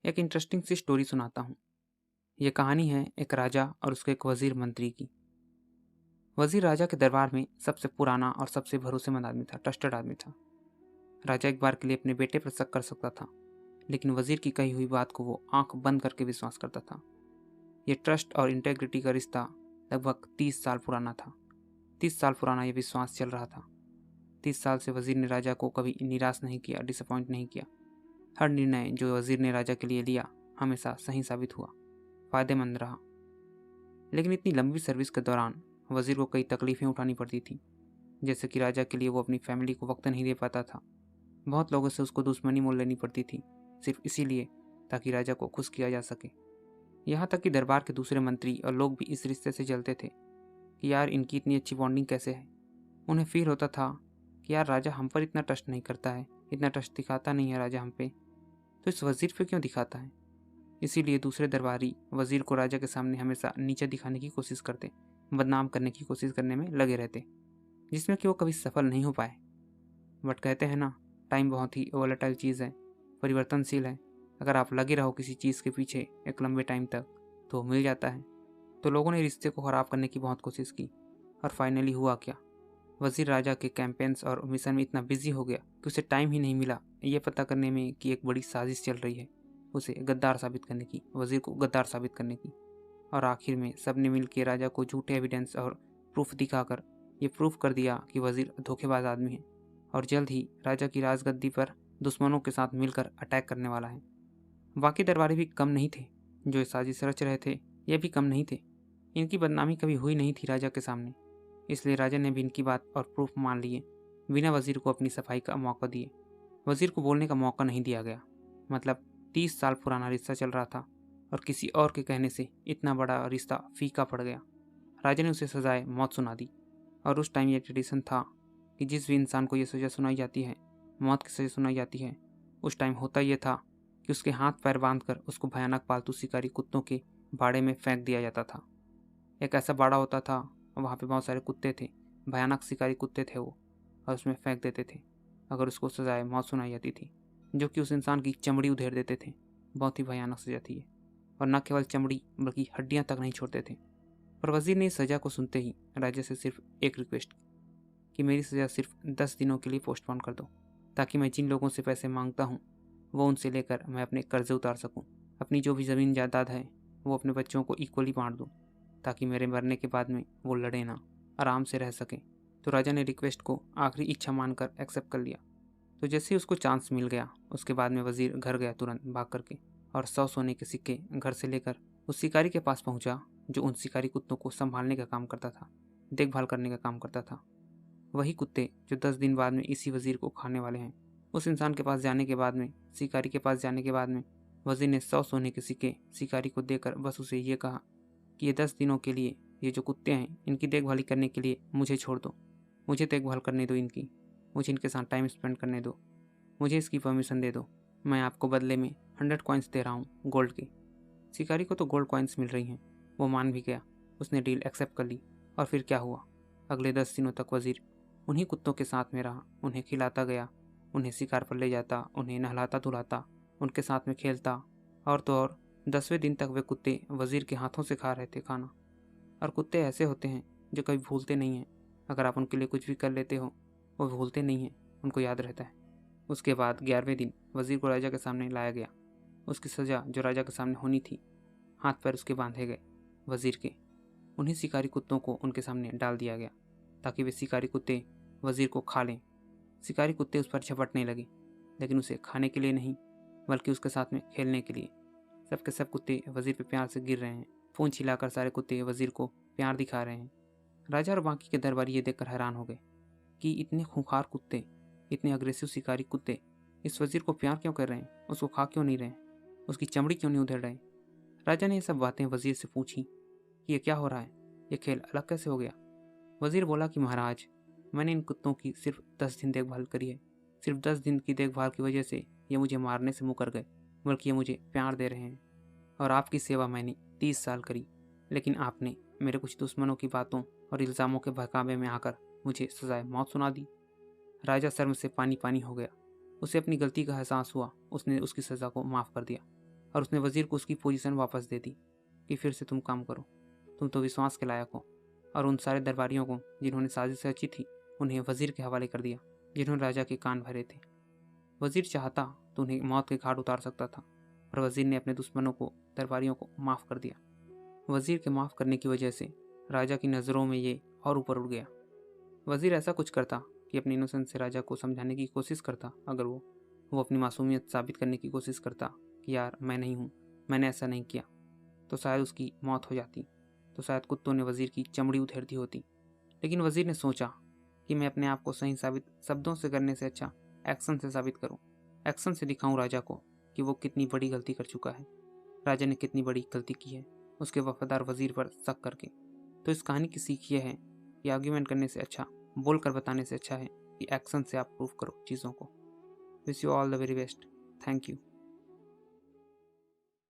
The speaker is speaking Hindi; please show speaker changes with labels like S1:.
S1: एक इंटरेस्टिंग सी स्टोरी सुनाता हूँ। ये कहानी है एक राजा और उसके एक वजीर मंत्री की। वजीर राजा के दरबार में सबसे पुराना और सबसे भरोसेमंद आदमी था, ट्रस्टेड आदमी था। राजा एक बार के लिए अपने बेटे पर शक कर सकता था, लेकिन वजीर की कही हुई बात को वो आंख बंद करके विश्वास करता था। ये ट्रस्ट और इंटेग्रिटी का रिश्ता लगभग 30 साल पुराना था। 30 साल पुराना ये विश्वास चल रहा था। 30 साल से वजीर ने राजा को कभी निराश नहीं किया, डिसअपॉइंट नहीं किया। हर निर्णय जो वजीर ने राजा के लिए लिया हमेशा सही साबित हुआ, फायदेमंद रहा। लेकिन इतनी लंबी सर्विस के दौरान वजीर को कई तकलीफें उठानी पड़ती थी। जैसे कि राजा के लिए वो अपनी फैमिली को वक्त नहीं दे पाता था। बहुत लोगों से उसको दुश्मनी मोल लेनी पड़ती थी, सिर्फ इसीलिए ताकि राजा को खुश किया जा सके। यहाँ तक कि दरबार के दूसरे मंत्री और लोग भी इस रिश्ते से जलते थे कि यार इनकी इतनी अच्छी बॉन्डिंग कैसे है। उन्हें फील होता था कि यार राजा हम पर इतना ट्रस्ट नहीं करता है, इतना ट्रस्ट दिखाता नहीं है राजा हम पे, तो इस वजीर पे क्यों दिखाता है। इसीलिए दूसरे दरबारी वजीर को राजा के सामने हमेशा नीचे दिखाने की कोशिश करते, बदनाम करने की कोशिश करने में लगे रहते, जिसमें कि वो कभी सफल नहीं हो पाए। बट कहते हैं ना, टाइम बहुत ही वोलेटाइल चीज़ है, परिवर्तनशील है। अगर आप लगे रहो किसी चीज़ के पीछे एक लंबे टाइम तक तो मिल जाता है। तो लोगों ने रिश्ते को ख़राब करने की बहुत कोशिश की, और फाइनली हुआ क्या। वजीर राजा के कैंपेन्स और मिशन में इतना बिजी हो गया कि उसे टाइम ही नहीं मिला ये पता करने में कि एक बड़ी साजिश चल रही है, उसे गद्दार साबित करने की, वजीर को गद्दार साबित करने की। और आखिर में सबने मिलकर राजा को झूठे एविडेंस और प्रूफ दिखाकर ये प्रूफ कर दिया कि वजीर धोखेबाज आदमी है और जल्द ही राजा की राजगद्दी पर दुश्मनों के साथ मिलकर अटैक करने वाला है। बाकी दरबारी भी कम नहीं थे, जो ये साजिश रच रहे थे ये भी कम नहीं थे। इनकी बदनामी कभी हुई नहीं थी राजा के सामने, इसलिए राजा ने भी इनकी बात और प्रूफ मान लिए, बिना वजीर को अपनी सफाई का मौका दिए। वजीर को बोलने का मौका नहीं दिया गया। मतलब 30 साल पुराना रिश्ता चल रहा था और किसी और के कहने से इतना बड़ा रिश्ता फीका पड़ गया। राजा ने उसे सजाए मौत सुना दी। और उस टाइम ये ट्रेडिशन था कि जिस भी इंसान को ये सज़ा सुनाई जाती है, मौत की सज़ा सुनाई जाती है, उस टाइम होता ये था कि उसके हाथ पैर बांधकर उसको भयानक पालतू शिकारी कुत्तों के बाड़े में फेंक दिया जाता था। एक ऐसा बाड़ा होता था, वहाँ पे बहुत सारे कुत्ते थे, भयानक शिकारी कुत्ते थे वो, और उसमें फेंक देते थे अगर उसको सजाए मौत सुनाई जाती थी, जो कि उस इंसान की चमड़ी उधेड़ देते थे। बहुत ही भयानक सजा थी ये। और न केवल चमड़ी बल्कि हड्डियाँ तक नहीं छोड़ते थे। पर वजीर ने इस सज़ा को सुनते ही राजा से सिर्फ एक रिक्वेस्ट की कि मेरी सज़ा सिर्फ 10 दिनों के लिए पोस्टपोन कर दो, ताकि मैं जिन लोगों से पैसे मांगता हूँ वो उनसे लेकर मैं अपने कर्जे उतार सकूँ। अपनी जो भी ज़मीन जायदाद है वो अपने बच्चों को इक्वली बांट दूँ, ताकि मेरे मरने के बाद में वो लड़े ना, आराम से रह सकें। तो राजा ने रिक्वेस्ट को आखिरी इच्छा मानकर एक्सेप्ट कर लिया। तो जैसे ही उसको चांस मिल गया, उसके बाद में वजीर घर गया तुरंत भाग करके, और 100 सोने के सिक्के घर से लेकर उस शिकारी के पास पहुंचा जो उन शिकारी कुत्तों को संभालने का काम करता था, देखभाल करने का काम करता था। वही कुत्ते जो 10 दिन बाद में इसी वजीर को खाने वाले हैं। उस इंसान के पास जाने के बाद में, शिकारी के पास जाने के बाद में, वजीर ने 100 सोने के सिक्के शिकारी को देकर बस उसे ये कहा कि ये 10 दिनों के लिए ये जो कुत्ते हैं इनकी देखभाली करने के लिए मुझे छोड़ दो, मुझे देखभाल करने दो इनकी, मुझे इनके साथ टाइम स्पेंड करने दो, मुझे इसकी परमिशन दे दो। मैं आपको बदले में 100 कॉइन्स दे रहा हूँ गोल्ड के। शिकारी को तो गोल्ड कॉइन्स मिल रही हैं, वो मान भी गया, उसने डील एक्सेप्ट कर ली। और फिर क्या हुआ, अगले 10 दिनों तक वजीर उन्हीं कुत्तों के साथ में रहा, उन्हें खिलाता गया, उन्हें शिकार पर ले जाता, उन्हें नहलाता धुलाता, उनके साथ में खेलता। और तो और 10वें दिन तक वे कुत्ते वजीर के हाथों से खा रहे थे खाना। और कुत्ते ऐसे होते हैं जो कभी भूलते नहीं हैं। अगर आप उनके लिए कुछ भी कर लेते हो वो भूलते नहीं हैं, उनको याद रहता है। उसके बाद 11वें दिन वजीर को राजा के सामने लाया गया। उसकी सज़ा जो राजा के सामने होनी थी, हाथ पैर उसके बांधे गए वजीर के। उन्हीं शिकारी कुत्तों को उनके सामने डाल दिया गया ताकि वे शिकारी कुत्ते वजीर को खा लें। शिकारी कुत्ते उस पर झपटने लगे, लेकिन उसे खाने के लिए नहीं बल्कि उसके साथ में खेलने के लिए। सबके सब कुत्ते वजीर पे प्यार से गिर रहे हैं, पूंछ हिलाकर सारे कुत्ते वजीर को प्यार दिखा रहे हैं। राजा और बाकी के दरबारी ये देखकर हैरान हो गए कि इतने खूंखार कुत्ते, इतने अग्रेसिव शिकारी कुत्ते इस वजीर को प्यार क्यों कर रहे हैं, उसको खा क्यों नहीं रहे, उसकी चमड़ी क्यों नहीं उधेड़ रहे। राजा ने ये सब बातें वजीर से पूछी कि ये क्या हो रहा है, ये खेल अलग कैसे हो गया। वजीर बोला कि महाराज, मैंने इन कुत्तों की सिर्फ 10 दिन देखभाल करी है। सिर्फ 10 दिन की देखभाल की वजह से ये मुझे मारने से मुकर गए, बल्कि ये मुझे प्यार दे रहे हैं। और आपकी सेवा मैंने 30 साल करी, लेकिन आपने मेरे कुछ दुश्मनों की बातों और इल्ज़ामों के बहकावे में आकर मुझे सजाए मौत सुना दी। राजा शर्म से पानी पानी हो गया। उसे अपनी गलती का एहसास हुआ, उसने उसकी सज़ा को माफ़ कर दिया। और उसने वज़ीर को उसकी पोजीशन वापस दे दी कि फिर से तुम काम करो, तुम तो विश्वास के लायक हो। और उन सारे दरबारियों को जिन्होंने साजिश रची थी उन्हें वज़ीर के हवाले कर दिया, जिन्होंने राजा के कान भरे थे। वज़ीर चाहता तो उन्हें मौत के घाट उतार सकता था, पर वज़ीर ने अपने दुश्मनों को, दरबारियों को माफ़ कर दिया। वज़ीर के माफ़ करने की वजह से राजा की नज़रों में ये और ऊपर उठ गया। वज़ीर ऐसा कुछ करता कि अपनी इनोसेंस से राजा को समझाने की कोशिश करता, अगर वो अपनी मासूमियत साबित करने की कोशिश करता कि यार मैं नहीं हूँ, मैंने ऐसा नहीं किया, तो शायद उसकी मौत हो जाती, तो शायद कुत्तों ने वज़ीर की चमड़ी उधेड़ दी होती। लेकिन वज़ीर ने सोचा कि मैं अपने आप को सही साबित शब्दों से करने से अच्छा एक्शन से साबित करूं, एक्शन से दिखाऊं राजा को कि वो कितनी बड़ी गलती कर चुका है, राजा ने कितनी बड़ी गलती की है उसके वफादार वज़ीर पर शक करके। तो इस कहानी की सीख यह है कि आर्ग्यूमेंट करने से अच्छा, बोल कर बताने से अच्छा है कि एक्शन से आप प्रूव करो चीज़ों को। Wish you all the very best. Thank you.